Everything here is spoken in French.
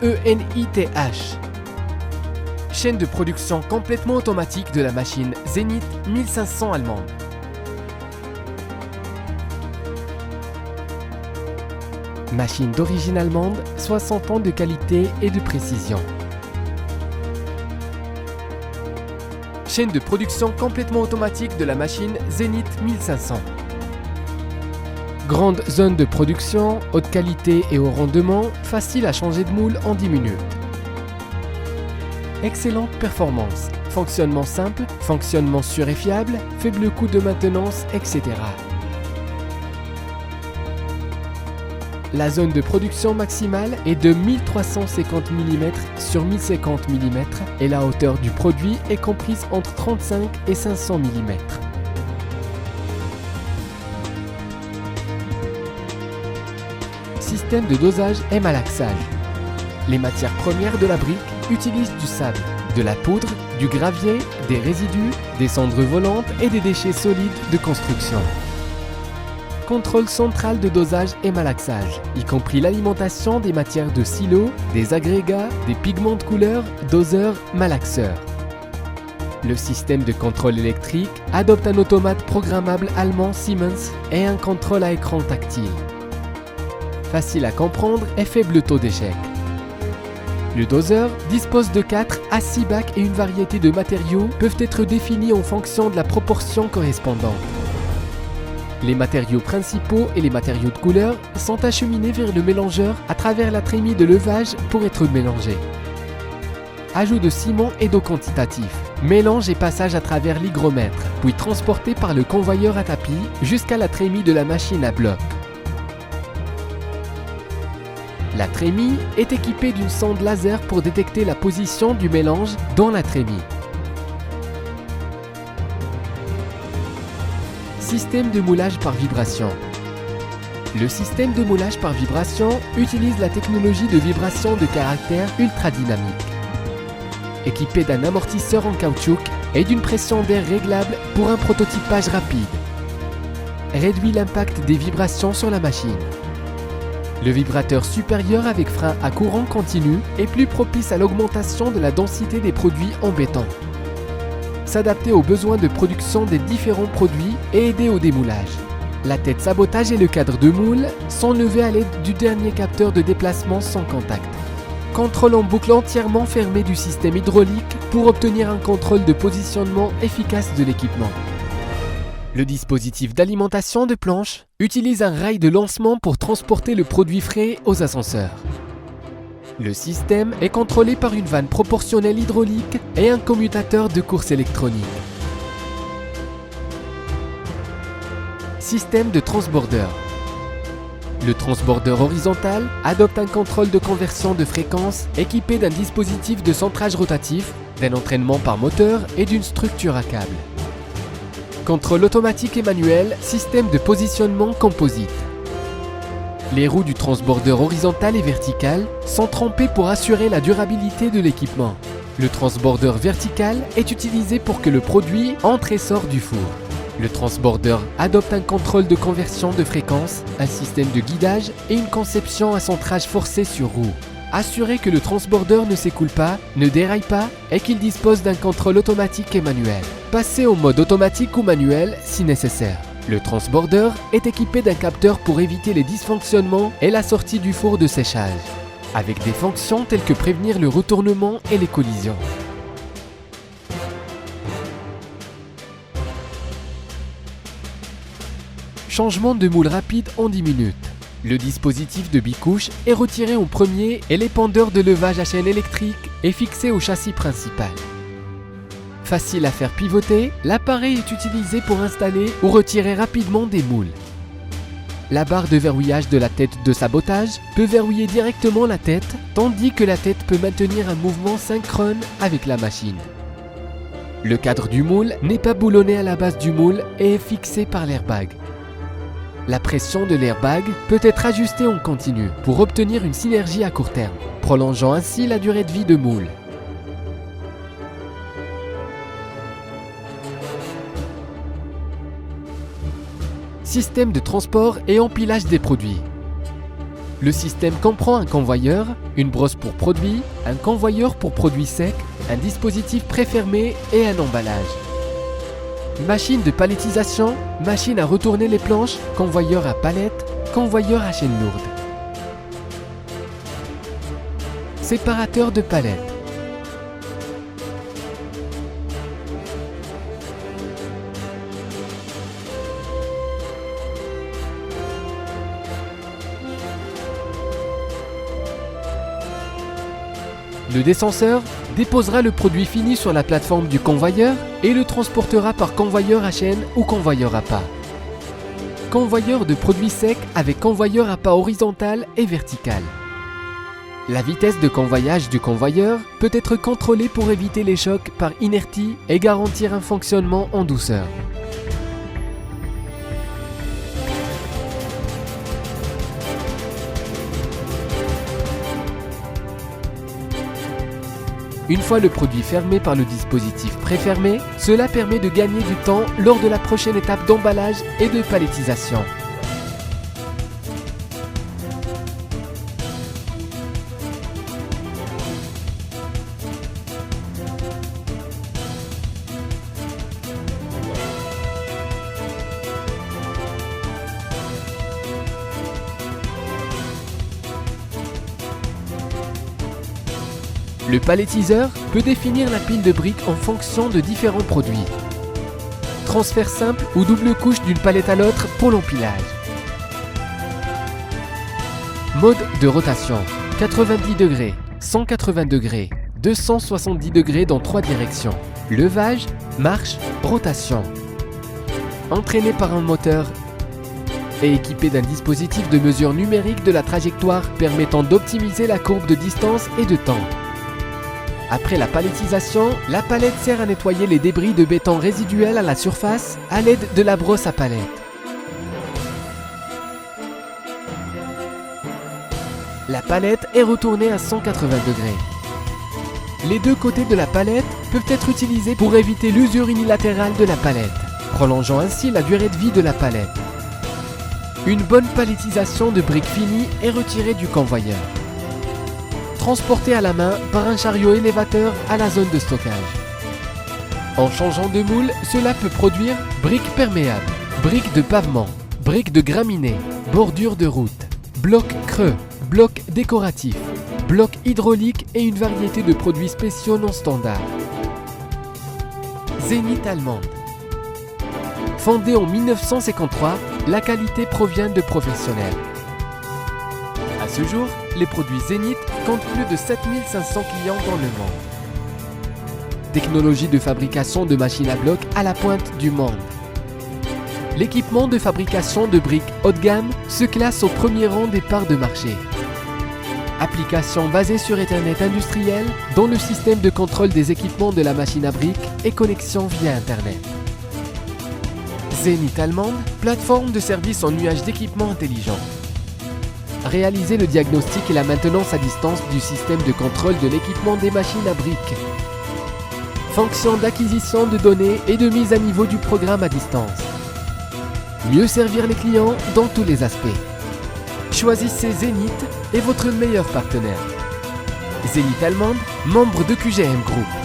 ZENITH. Chaîne de production complètement automatique de la machine Zenith 1500 allemande. Machine d'origine allemande, 60 ans de qualité et de précision. Chaîne de production complètement automatique de la machine Zenith 1500. Grande zone de production, haute qualité et haut rendement, facile à changer de moule en 10 minutes. Excellente performance, fonctionnement simple, fonctionnement sûr et fiable, faible coût de maintenance, etc. La zone de production maximale est de 1350 mm sur 1050 mm et la hauteur du produit est comprise entre 35 et 500 mm. Système de dosage et malaxage. Les matières premières de la brique utilisent du sable, de la poudre, du gravier, des résidus, des cendres volantes et des déchets solides de construction. Contrôle central de dosage et malaxage, y compris l'alimentation des matières de silo, des agrégats, des pigments de couleur, doseurs, malaxeurs. Le système de contrôle électrique adopte un automate programmable allemand Siemens et un contrôle à écran tactile. Facile à comprendre et faible taux d'échec. Le doseur dispose de 4 à 6 bacs et une variété de matériaux peuvent être définis en fonction de la proportion correspondante. Les matériaux principaux et les matériaux de couleur sont acheminés vers le mélangeur à travers la trémie de levage pour être mélangés. Ajout de ciment et d'eau quantitatif. Mélange et passage à travers l'hygromètre, puis transporté par le convoyeur à tapis jusqu'à la trémie de la machine à bloc. La trémie est équipée d'une sonde laser pour détecter la position du mélange dans la trémie. Système de moulage par vibration. Le système de moulage par vibration utilise la technologie de vibration de caractère ultra dynamique. Équipé d'un amortisseur en caoutchouc et d'une pression d'air réglable pour un prototypage rapide. Réduit l'impact des vibrations sur la machine. Le vibrateur supérieur avec frein à courant continu est plus propice à l'augmentation de la densité des produits en béton. S'adapter aux besoins de production des différents produits et aider au démoulage. La tête sabotage et le cadre de moule sont levés à l'aide du dernier capteur de déplacement sans contact. Contrôle en boucle entièrement fermé du système hydraulique pour obtenir un contrôle de positionnement efficace de l'équipement. Le dispositif d'alimentation de planche utilise un rail de lancement pour transporter le produit frais aux ascenseurs. Le système est contrôlé par une vanne proportionnelle hydraulique et un commutateur de course électronique. Système de transborder. Le transborder horizontal adopte un contrôle de conversion de fréquence équipé d'un dispositif de centrage rotatif, d'un entraînement par moteur et d'une structure à câble. Contrôle automatique et manuel, système de positionnement composite. Les roues du transborder horizontal et vertical sont trempées pour assurer la durabilité de l'équipement. Le transborder vertical est utilisé pour que le produit entre et sort du four. Le transborder adopte un contrôle de conversion de fréquence, un système de guidage et une conception à centrage forcé sur roue. Assurer que le transborder ne s'écoule pas, ne déraille pas et qu'il dispose d'un contrôle automatique et manuel. Passer au mode automatique ou manuel si nécessaire. Le transborder est équipé d'un capteur pour éviter les dysfonctionnements et la sortie du four de séchage, avec des fonctions telles que prévenir le retournement et les collisions. Changement de moule rapide en 10 minutes. Le dispositif de bicouche est retiré en premier et l'épandeur de levage à chaîne électrique est fixé au châssis principal. Facile à faire pivoter, l'appareil est utilisé pour installer ou retirer rapidement des moules. La barre de verrouillage de la tête de sabotage peut verrouiller directement la tête, tandis que la tête peut maintenir un mouvement synchrone avec la machine. Le cadre du moule n'est pas boulonné à la base du moule et est fixé par l'airbag. La pression de l'airbag peut être ajustée en continu pour obtenir une synergie à court terme, prolongeant ainsi la durée de vie de moule. Système de transport et empilage des produits. Le système comprend un convoyeur, une brosse pour produits, un convoyeur pour produits secs, un dispositif préfermé et un emballage. Machine de palettisation, machine à retourner les planches, convoyeur à palette, convoyeur à chaîne lourde. Séparateur de palettes. Le descenseur déposera le produit fini sur la plateforme du convoyeur et le transportera par convoyeur à chaîne ou convoyeur à pas. Convoyeur de produits secs avec convoyeur à pas horizontal et vertical. La vitesse de convoyage du convoyeur peut être contrôlée pour éviter les chocs par inertie et garantir un fonctionnement en douceur. Une fois le produit fermé par le dispositif préfermé, cela permet de gagner du temps lors de la prochaine étape d'emballage et de palettisation. Le palettiseur peut définir la pile de briques en fonction de différents produits. Transfert simple ou double couche d'une palette à l'autre pour l'empilage. Mode de rotation 90 degrés, 180 degrés, 270 degrés dans 3 directions. Levage, marche, rotation. Entraîné par un moteur et équipé d'un dispositif de mesure numérique de la trajectoire permettant d'optimiser la courbe de distance et de temps. Après la palettisation, la palette sert à nettoyer les débris de béton résiduels à la surface à l'aide de la brosse à palette. La palette est retournée à 180 degrés. Les deux côtés de la palette peuvent être utilisés pour éviter l'usure unilatérale de la palette, prolongeant ainsi la durée de vie de la palette. Une bonne palettisation de briques finies est retirée du convoyeur. Transporté à la main par un chariot élévateur à la zone de stockage. En changeant de moule, cela peut produire briques perméables, briques de pavement, briques de graminées, bordures de route, blocs creux, blocs décoratifs, blocs hydrauliques et une variété de produits spéciaux non standards. Zénith allemande. Fondée en 1953, la qualité provient de professionnels. À ce jour, les produits Zénith comptent plus de 7500 clients dans le monde. Technologie de fabrication de machines à bloc à la pointe du monde. L'équipement de fabrication de briques haut de gamme se classe au premier rang des parts de marché. Application basée sur Ethernet industriel dont le système de contrôle des équipements de la machine à briques et connexion via Internet. Zénith allemande, plateforme de service en nuage d'équipements intelligents. Réaliser le diagnostic et la maintenance à distance du système de contrôle de l'équipement des machines à briques. Fonction d'acquisition de données et de mise à niveau du programme à distance. Mieux servir les clients dans tous les aspects. Choisissez Zénith et votre meilleur partenaire. Zénith allemande, membre de QGM Group.